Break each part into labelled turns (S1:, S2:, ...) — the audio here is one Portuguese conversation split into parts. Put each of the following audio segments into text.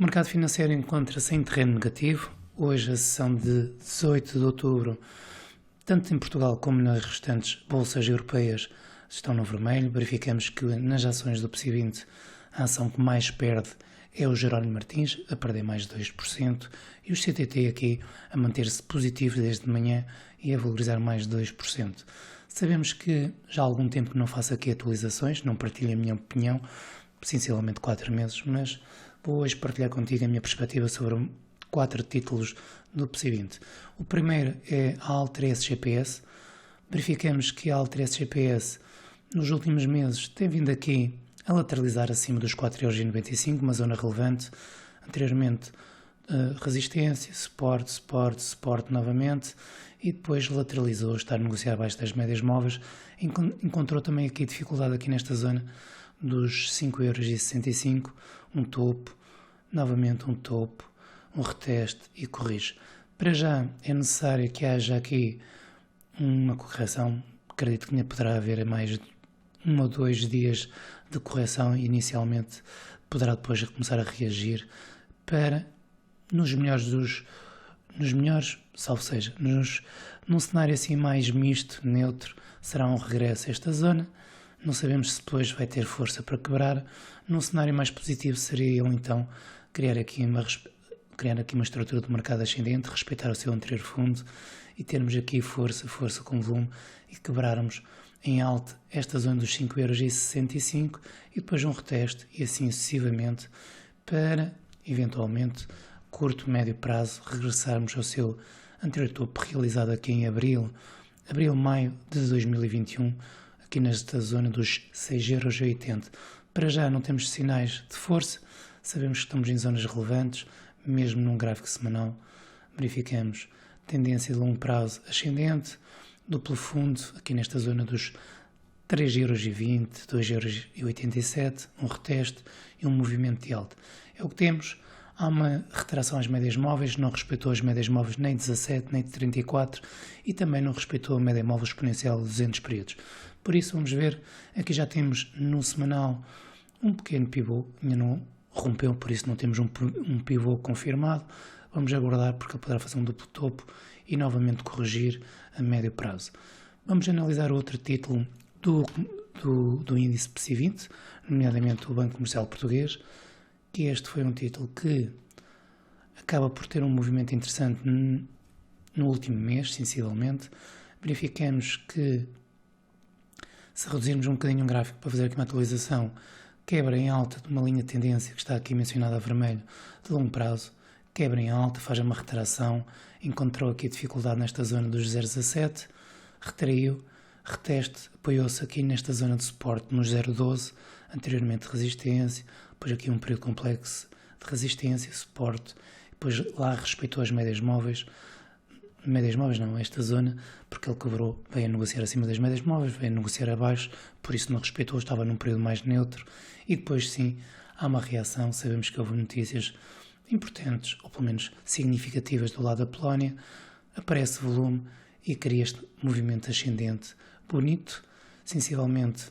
S1: O mercado financeiro encontra-se em terreno negativo. Hoje a sessão de 18 de outubro, tanto em Portugal como nas restantes bolsas europeias, estão no vermelho. Verificamos que nas ações do PSI 20 a ação que mais perde é o Jerónimo Martins, a perder mais de 2%, e o CTT aqui a manter-se positivo desde manhã e a valorizar mais de 2%. Sabemos que já há algum tempo que não faço aqui atualizações, não partilho a minha opinião, sinceramente 4 meses, mas vou hoje partilhar contigo a minha perspectiva sobre 4 títulos do PSI 20. O primeiro é a Altre SGPS. Verificamos que a Altre SGPS nos últimos meses tem vindo aqui a lateralizar acima dos 4,95€, uma zona relevante. Anteriormente resistência, suporte novamente, e depois lateralizou, está a negociar abaixo das médias móveis. Encontrou também aqui dificuldade aqui nesta zona dos 5,65€, um topo, novamente um topo, um reteste e corrige. Para já é necessário que haja aqui uma correção. Acredito que ainda poderá haver mais de 1 ou 2 dias de correção e inicialmente poderá depois começar a reagir para, nos melhores, salvo seja, num cenário assim mais misto, neutro, será um regresso a esta zona. Não sabemos se depois vai ter força para quebrar. Num cenário mais positivo seria então criar aqui uma estrutura de mercado ascendente, respeitar o seu anterior fundo e termos aqui força com volume e quebrarmos em alta esta zona dos 5,65€ e depois um reteste e assim sucessivamente para, eventualmente, curto, médio prazo, regressarmos ao seu anterior topo realizado aqui em maio de 2021, aqui nesta zona dos 6,80€. Para já não temos sinais de força, sabemos que estamos em zonas relevantes, mesmo num gráfico semanal. Verificamos tendência de longo prazo ascendente, duplo fundo, aqui nesta zona dos 3,20€, 2,87€, um reteste e um movimento de alta. É o que temos. Há uma retração às médias móveis, não respeitou as médias móveis nem de 17, nem de 34 e também não respeitou a média móvel exponencial de 200 períodos. Por isso, vamos ver, aqui já temos no semanal um pequeno pivô, ainda não rompeu, por isso não temos um pivô confirmado. Vamos aguardar porque ele poderá fazer um duplo topo e novamente corrigir a médio prazo. Vamos analisar outro título do índice PSI 20, nomeadamente o Banco Comercial Português, que este foi um título que acaba por ter um movimento interessante no último mês, sensivelmente. Verificamos que, se reduzirmos um bocadinho o gráfico para fazer aqui uma atualização, quebra em alta de uma linha de tendência que está aqui mencionada a vermelho de longo prazo, quebra em alta, faz uma retração, encontrou aqui dificuldade nesta zona dos 0,17, retraiu, reteste, apoiou-se aqui nesta zona de suporte nos 0,12, anteriormente resistência, depois aqui um período complexo de resistência, suporte, depois lá respeitou as médias móveis não, esta zona, porque ele quebrou, veio a negociar acima das médias móveis, veio a negociar abaixo, por isso não respeitou, estava num período mais neutro, e depois sim, há uma reação, sabemos que houve notícias importantes, ou pelo menos significativas do lado da Polónia, aparece volume e cria este movimento ascendente bonito, sensivelmente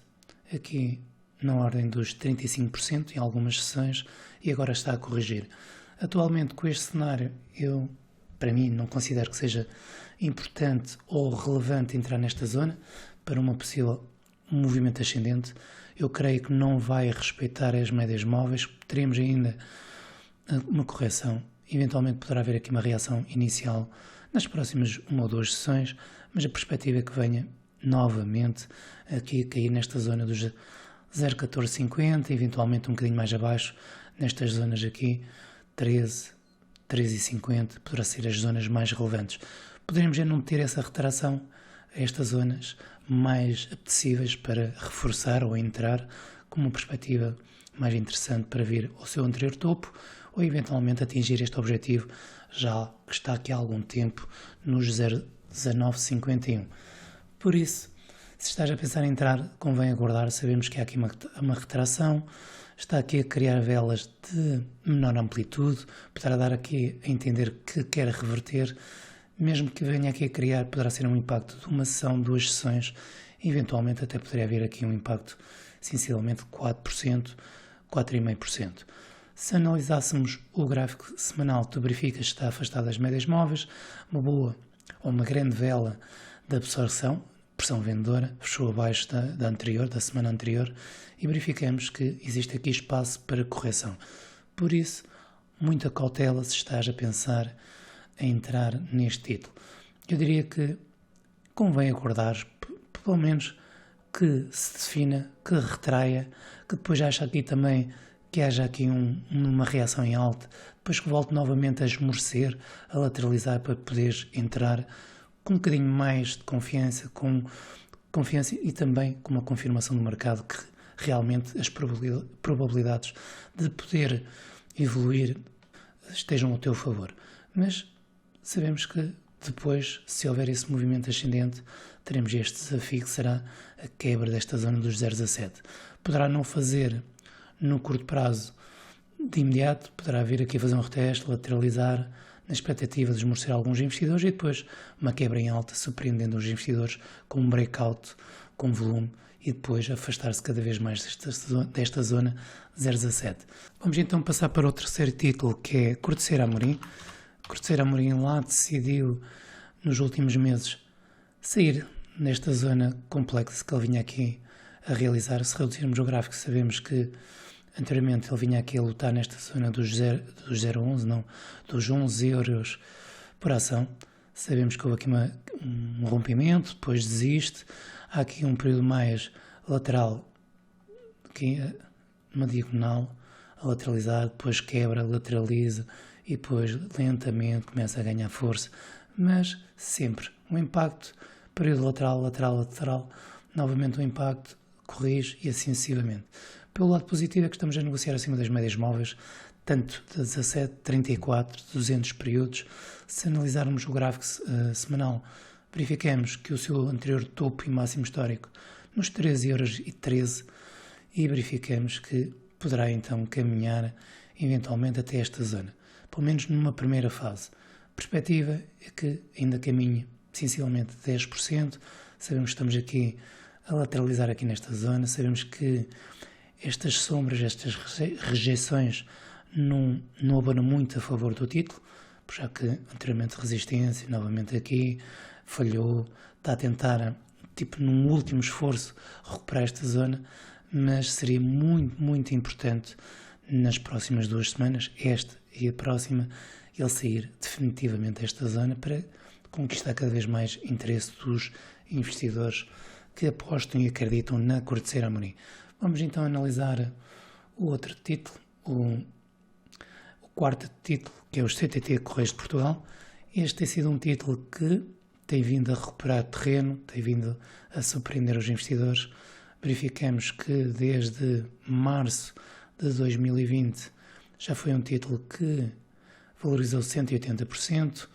S1: aqui na ordem dos 35% em algumas sessões, e agora está a corrigir. Atualmente, com este cenário, para mim, não considero que seja importante ou relevante entrar nesta zona para uma possível movimento ascendente. Eu creio que não vai respeitar as médias móveis, teremos ainda uma correção, eventualmente poderá haver aqui uma reação inicial nas próximas 1 ou 2 sessões, mas a perspectiva é que venha novamente aqui a cair nesta zona dos 0,1450, eventualmente um bocadinho mais abaixo, nestas zonas aqui, 13,50, poderá ser as zonas mais relevantes. Poderemos já não ter essa retração a estas zonas mais apetecíveis para reforçar ou entrar com uma perspectiva mais interessante para vir ao seu anterior topo ou eventualmente atingir este objetivo já que está aqui há algum tempo nos 0,1951. Por isso, se estás a pensar em entrar, convém aguardar. Sabemos que há aqui uma retração, está aqui a criar velas de menor amplitude, poderá dar aqui a entender que quer reverter, mesmo que venha aqui a criar, poderá ser um impacto de uma sessão, 2 sessões, eventualmente até poderia haver aqui um impacto sensivelmente de 4%, 4,5%. Se analisássemos o gráfico semanal, tu verificas que está afastado das médias móveis, uma boa ou uma grande vela de absorção, pressão vendedora, fechou abaixo da semana anterior, e verificamos que existe aqui espaço para correção. Por isso, muita cautela se estás a pensar em entrar neste título. Eu diria que convém acordar, pelo menos que se defina, que retraia, que depois haja aqui também que haja aqui uma reação em alta, depois que volte novamente a esmorecer, a lateralizar para poderes entrar com um bocadinho mais de confiança, com confiança e também com uma confirmação do mercado que realmente as probabilidades de poder evoluir estejam ao teu favor. Mas sabemos que depois, se houver esse movimento ascendente, teremos este desafio que será a quebra desta zona dos 0,17. Poderá não fazer no curto prazo de imediato, poderá vir aqui fazer um reteste, lateralizar, na expectativa de esmorecer alguns investidores e depois uma quebra em alta, surpreendendo os investidores com um breakout, com volume, e depois afastar-se cada vez mais desta zona 0,17. Vamos então passar para o terceiro título, que é Corteseira Amorim. Corteseira Amorim lá decidiu, nos últimos meses, sair nesta zona complexa que ele vinha aqui a realizar. Se reduzirmos o gráfico, sabemos que anteriormente ele vinha aqui a lutar nesta zona dos 0,11, não, dos 11 euros por ação. Sabemos que houve aqui um rompimento, depois desiste. Há aqui um período mais lateral, aqui uma diagonal, a lateralizar, depois quebra, lateraliza e depois lentamente começa a ganhar força, mas sempre um impacto, período lateral, lateral, lateral, novamente um impacto, corrige e assim sucessivamente. Pelo lado positivo é que estamos a negociar acima das médias móveis, tanto de 17, 34, 200 períodos. Se analisarmos o gráfico semanal, verificamos que o seu anterior topo e máximo histórico nos 13,13 € e verificamos que poderá então caminhar eventualmente até esta zona, pelo menos numa primeira fase. A perspectiva é que ainda caminhe sensivelmente 10%, sabemos que estamos aqui a lateralizar aqui nesta zona, sabemos que estas sombras, estas rejeições não abonam muito a favor do título, já que anteriormente resistência, novamente aqui, falhou, está a tentar, num último esforço, recuperar esta zona, mas seria muito, muito importante nas próximas 2 semanas, esta e a próxima, ele sair definitivamente desta zona para conquistar cada vez mais interesse dos investidores que apostam e acreditam na Corteseira Amorim. Vamos então analisar o outro título, o quarto título, que é o CTT Correios de Portugal. Este tem sido um título que tem vindo a recuperar terreno, tem vindo a surpreender os investidores. Verificamos que desde março de 2020 já foi um título que valorizou 180%,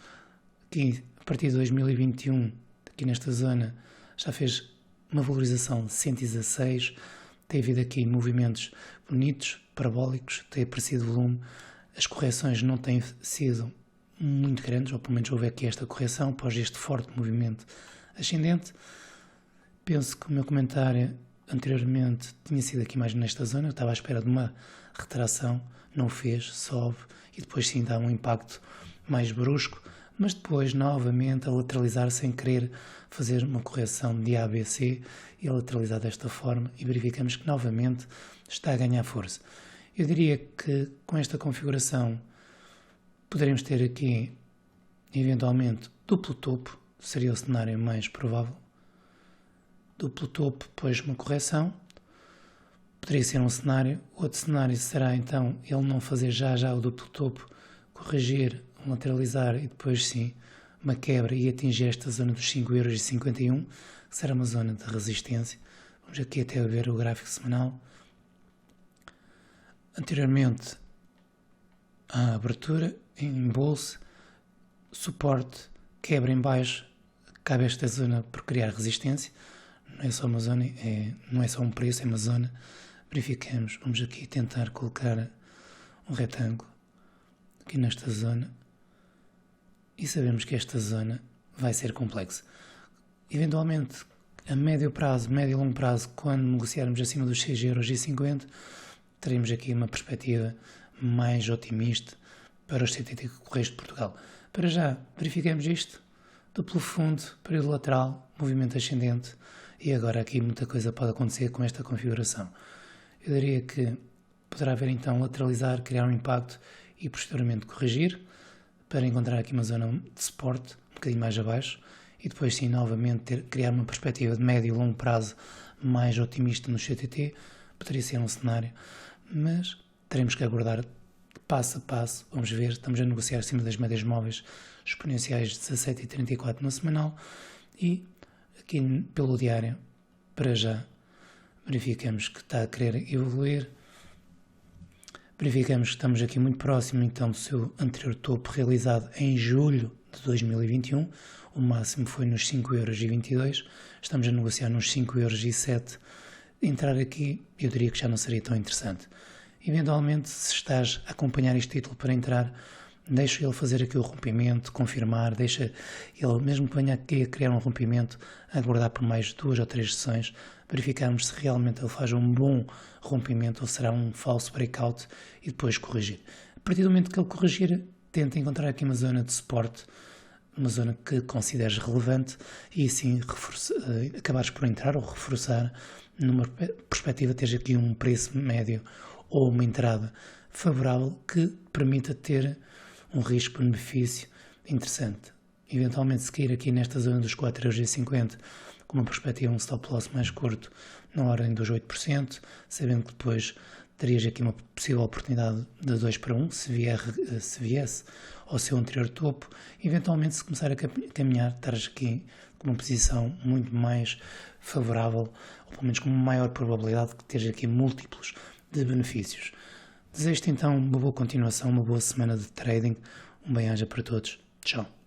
S1: que a partir de 2021, aqui nesta zona, já fez uma valorização de 116%, tem havido aqui movimentos bonitos, parabólicos, tem aparecido volume, as correções não têm sido muito grandes, ou pelo menos houve aqui esta correção após este forte movimento ascendente. Penso que o meu comentário anteriormente tinha sido aqui mais nesta zona, eu estava à espera de uma retração, não o fez, sobe e depois sim dá um impacto mais brusco, mas depois novamente a lateralizar sem querer fazer uma correção de ABC e a lateralizar desta forma, e verificamos que novamente está a ganhar força. Eu diria que com esta configuração poderemos ter aqui eventualmente duplo topo, seria o cenário mais provável. Duplo topo, depois uma correção, poderia ser um cenário. Outro cenário será então ele não fazer já o duplo topo, corrigir, lateralizar e depois sim uma quebra e atingir esta zona dos 5,51 €, que será uma zona de resistência. Vamos aqui até ver o gráfico semanal. Anteriormente à abertura em bolsa, suporte, quebra em baixo, cabe esta zona por criar resistência. Não é só uma zona, não é só um preço, é uma zona. Verificamos, vamos aqui tentar colocar um retângulo aqui nesta zona e sabemos que esta zona vai ser complexa. Eventualmente, a médio prazo, médio e longo prazo, quando negociarmos acima dos 6,50 €, teremos aqui uma perspectiva mais otimista para os CTT Correios de Portugal. Para já, verificamos isto, duplo fundo, período lateral, movimento ascendente, e agora aqui muita coisa pode acontecer com esta configuração. Eu diria que poderá haver então lateralizar, criar um impacto e posteriormente corrigir, para encontrar aqui uma zona de suporte um bocadinho mais abaixo, e depois sim novamente criar uma perspectiva de médio e longo prazo mais otimista no CTT. Poderia ser um cenário, mas teremos que aguardar passo a passo. Vamos ver, estamos a negociar acima das médias móveis exponenciais de 17,34 no semanal, e aqui pelo diário, para já, verificamos que está a querer evoluir. Verificamos que estamos aqui muito próximo então do seu anterior topo realizado em julho de 2021, o máximo foi nos 5,22€, estamos a negociar nos 5,07€, entrar aqui eu diria que já não seria tão interessante. Eventualmente, se estás a acompanhar este título para entrar, deixa ele fazer aqui o rompimento, confirmar, deixa ele, mesmo que venha aqui a criar um rompimento, aguardar por mais 2 ou 3 sessões, verificarmos se realmente ele faz um bom rompimento ou será um falso breakout e depois corrigir. A partir do momento que ele corrigir, tenta encontrar aqui uma zona de suporte, uma zona que consideres relevante e assim acabares por entrar ou reforçar numa perspectiva de teres aqui um preço médio ou uma entrada favorável que permita ter um risco-benefício interessante. Eventualmente, se cair aqui nesta zona dos 4,50€, com uma perspectiva, um stop loss mais curto, na ordem dos 8%, sabendo que depois terias aqui uma possível oportunidade de 2 para 1, se viesse ao seu anterior topo. Eventualmente, se começar a caminhar, estares aqui com uma posição muito mais favorável, ou pelo menos com uma maior probabilidade de teres aqui múltiplos de benefícios. Desejo-te então uma boa continuação, uma boa semana de trading, um bem-aja para todos. Tchau.